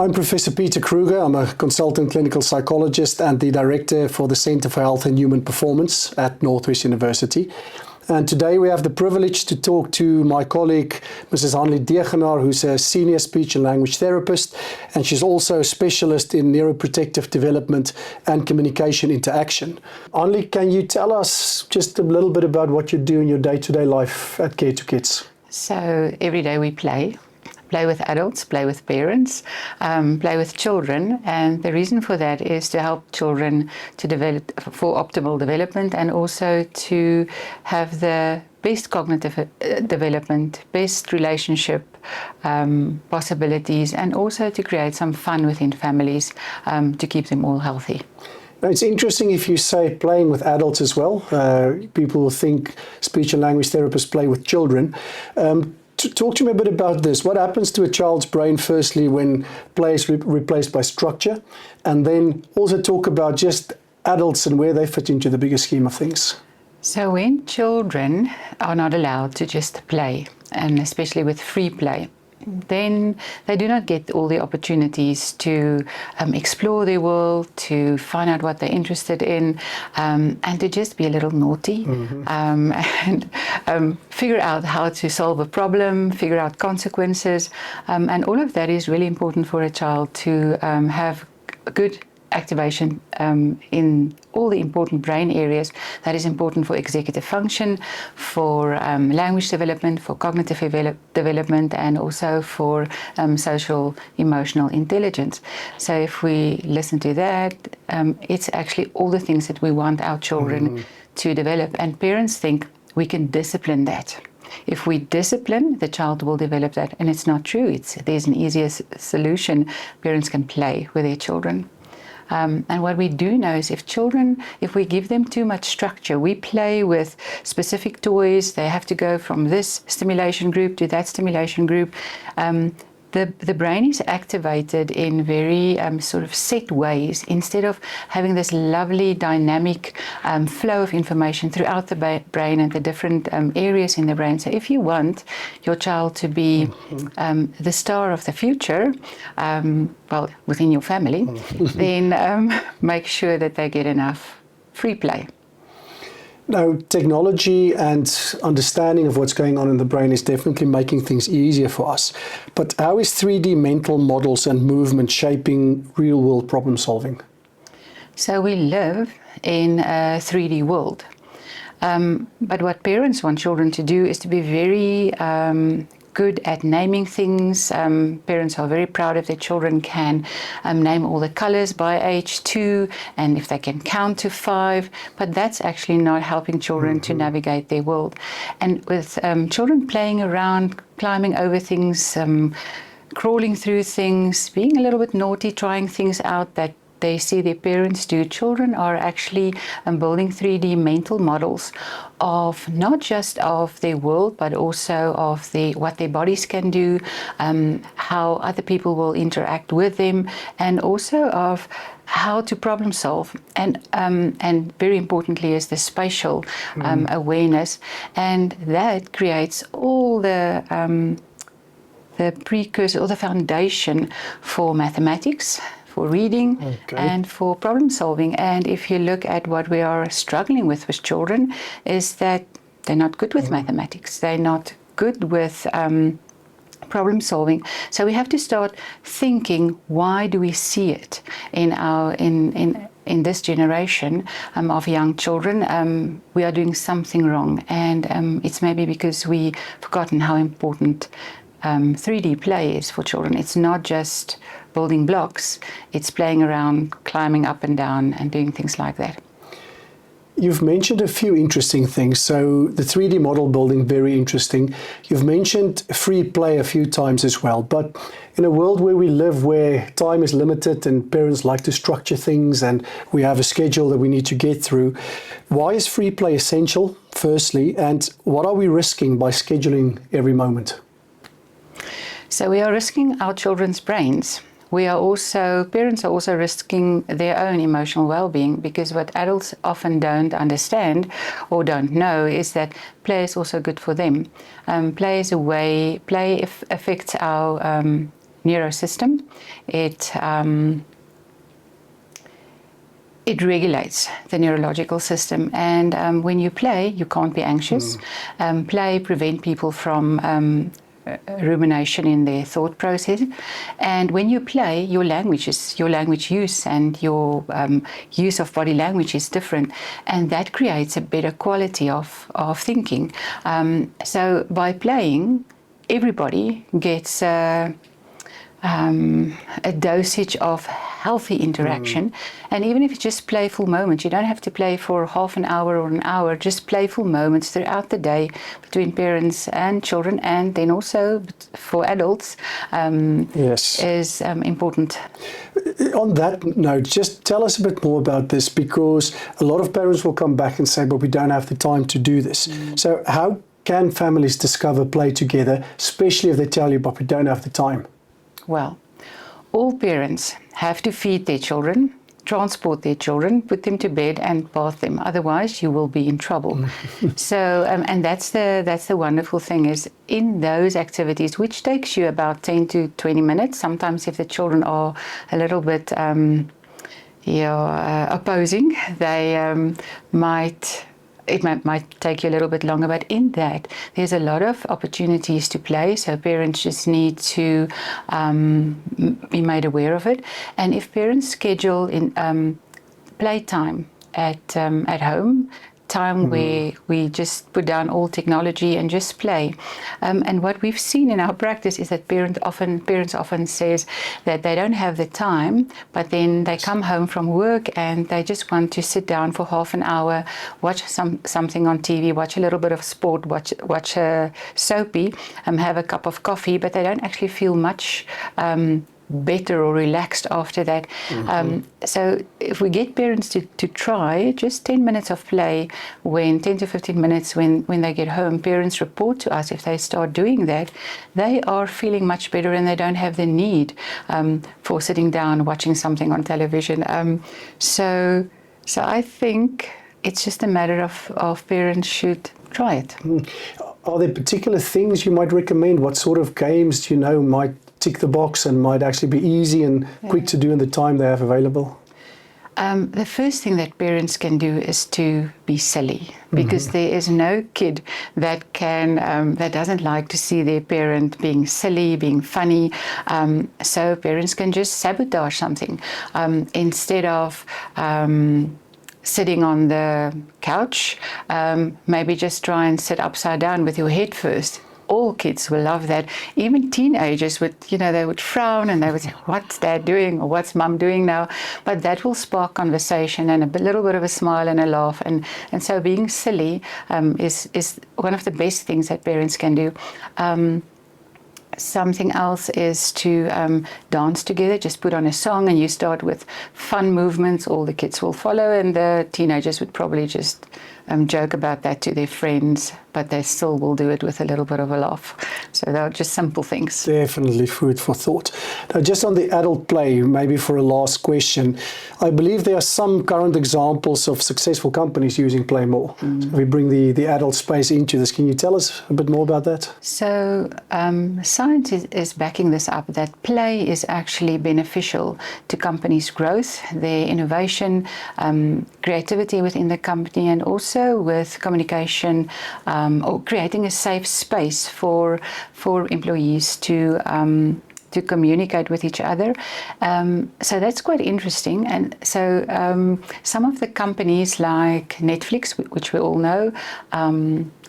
I'm Professor Pieter Kruger. I'm a consultant clinical psychologist and the director for the Center for Health and Human Performance at Northwest University. And today we have the privilege to talk to my colleague, Mrs. Hanli Degenaar, who's a senior speech and language therapist, and she's also a specialist in neuroprotective development and communication interaction. Hanli, can you tell us just a little bit about what you do in your day-to-day life at Care to Kids? So every day we play with adults, play with parents, play with children, and the reason for that is to help children to develop for optimal development and also to have the best cognitive development, best relationship possibilities, and also to create some fun within families to keep them all healthy. Now, it's interesting if you say playing with adults as well. People will think speech and language therapists play with children. Talk to me a bit about this. What happens to a child's brain, firstly, when play is replaced by structure? And then also talk about just adults and where they fit into the bigger scheme of things. So when children are not allowed to just play, and especially with free play, then they do not get all the opportunities to explore their world, to find out what they're interested in, and to just be a little naughty, and figure out how to solve a problem, figure out consequences, and all of that is really important for a child to have good activation in all the important brain areas that is important for executive function, for language development, for cognitive development, and also for social emotional intelligence. So if we listen to that, it's actually all the things that we want our children to develop, and parents think we can discipline that. If we discipline, the child will develop that, and it's not true. There's an easier solution. Parents can play with their children. And what we do know is if we give them too much structure, we play with specific toys, they have to go from this stimulation group to that stimulation group. The brain is activated in very sort of set ways instead of having this lovely dynamic flow of information throughout the brain and the different areas in the brain. So if you want your child to be the star of the future, well, within your family, then make sure that they get enough free play. Now, technology and understanding of what's going on in the brain is definitely making things easier for us. But how is 3D mental models and movement shaping real-world problem solving? So we live in a 3D world. But what parents want children to do is to be very good at naming things. Parents are very proud if their children can name all the colors by age 2, and if they can count to 5, but that's actually not helping children to navigate their world. And with children playing around, climbing over things, crawling through things, being a little bit naughty, trying things out that they see their parents do, children are actually building 3D mental models of not just of their world, but also of what their bodies can do, how other people will interact with them, and also of how to problem solve. And very importantly is the spatial awareness, and that creates all the precursor or the foundation for mathematics, for reading, and for problem solving. And if you look at what we are struggling with children, is that they're not good with mathematics. They're not good with problem solving. So we have to start thinking, why do we see it in this generation of young children? We are doing something wrong, and it's maybe because we've forgotten how important 3D play is for children. It's not just building blocks, it's playing around, climbing up and down, and doing things like that. You've mentioned a few interesting things. So the 3D model building, very interesting. You've mentioned free play a few times as well. But in a world where we live, where time is limited and parents like to structure things and we have a schedule that we need to get through, why is free play essential, firstly? And what are we risking by scheduling every moment? So we are risking our children's brains. Parents are also risking their own emotional well-being, because what adults often don't understand or don't know is that play is also good for them. Play affects our neurosystem. It regulates the neurological system, and when you play, you can't be anxious. Play prevents people from rumination in their thought process, and when you play, your language use and your use of body language is different, and that creates a better quality of thinking. So by playing, everybody gets a dosage of healthy interaction, and even if it's just playful moments, you don't have to play for half an hour or an hour, just playful moments throughout the day between parents and children, and then also for adults is important. On that note, just tell us a bit more about this, because a lot of parents will come back and say, but we don't have the time to do this. So how can families discover play together, especially if they tell you, but we don't have the time? Well, all parents have to feed their children, transport their children, put them to bed and bath them. Otherwise, you will be in trouble. So, and that's the wonderful thing is in those activities, which takes you about 10 to 20 minutes. Sometimes if the children are a little bit opposing, they it might take you a little bit longer, but in that, there's a lot of opportunities to play, so parents just need to be made aware of it. And if parents schedule in playtime at home, time where we just put down all technology and just play. And what we've seen in our practice is that parents often says that they don't have the time, but then they come home from work and they just want to sit down for half an hour, watch something on TV, watch a little bit of sport, watch a soapy, have a cup of coffee, but they don't actually feel much better or relaxed after that. So if we get parents to try just 10 minutes of play, 10 to 15 minutes when they get home, parents report to us if they start doing that, they are feeling much better and they don't have the need for sitting down watching something on television. So I think it's just a matter of parents should try it. Are there particular things you might recommend? What sort of games do you know might tick the box and might actually be easy and quick to do in the time they have available? The first thing that parents can do is to be silly, because there is no kid that doesn't like to see their parent being silly, being funny. So parents can just sabotage something instead of sitting on the couch. Maybe just try and sit upside down with your head first. All kids will love that. Even teenagers they would frown and they would say, what's dad doing or what's mum doing now? But that will spark conversation and a little bit of a smile and a laugh. And so being silly is one of the best things that parents can do. Something else is to dance together. Just put on a song and you start with fun movements. All the kids will follow, and the teenagers would probably just joke about that to their friends, but they still will do it with a little bit of a laugh. So they're just simple things. Definitely food for thought. Now, just on the adult play, maybe for a last question, I believe there are some current examples of successful companies using play more. So we bring the adult space into this. Can you tell us a bit more about that? So science is backing this up, that play is actually beneficial to companies' growth, their innovation, creativity within the company, and also with communication or creating a safe space for employees to communicate with each other. So that's quite interesting. And so some of the companies like Netflix, which we all know,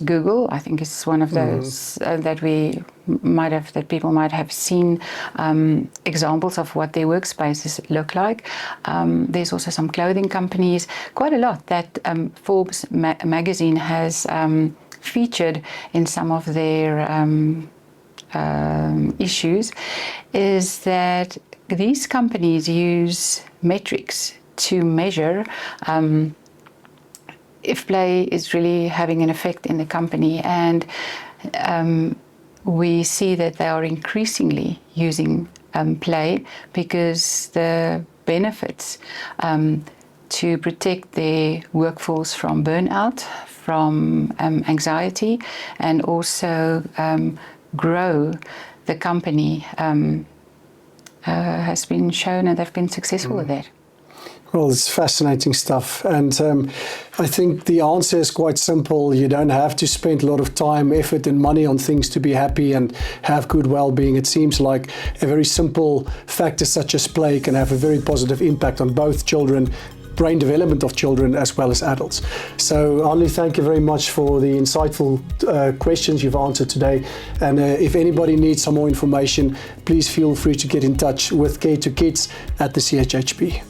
Google, I think is one of those that people might have seen examples of what their workspaces look like. There's also some clothing companies, quite a lot that Forbes magazine has featured in some of their issues, is that these companies use metrics to measure if play is really having an effect in the company, and we see that they are increasingly using play because the benefits to protect their workforce from burnout, from anxiety, and also grow the company has been shown, and they've been successful with that. Well, it's fascinating stuff. And I think the answer is quite simple. You don't have to spend a lot of time, effort, and money on things to be happy and have good well-being. It seems like a very simple factor such as play can have a very positive impact on both children, brain development of children as well as adults. So, Hanli, thank you very much for the insightful questions you've answered today. And if anybody needs some more information, please feel free to get in touch with Care to Kids at the CHHP.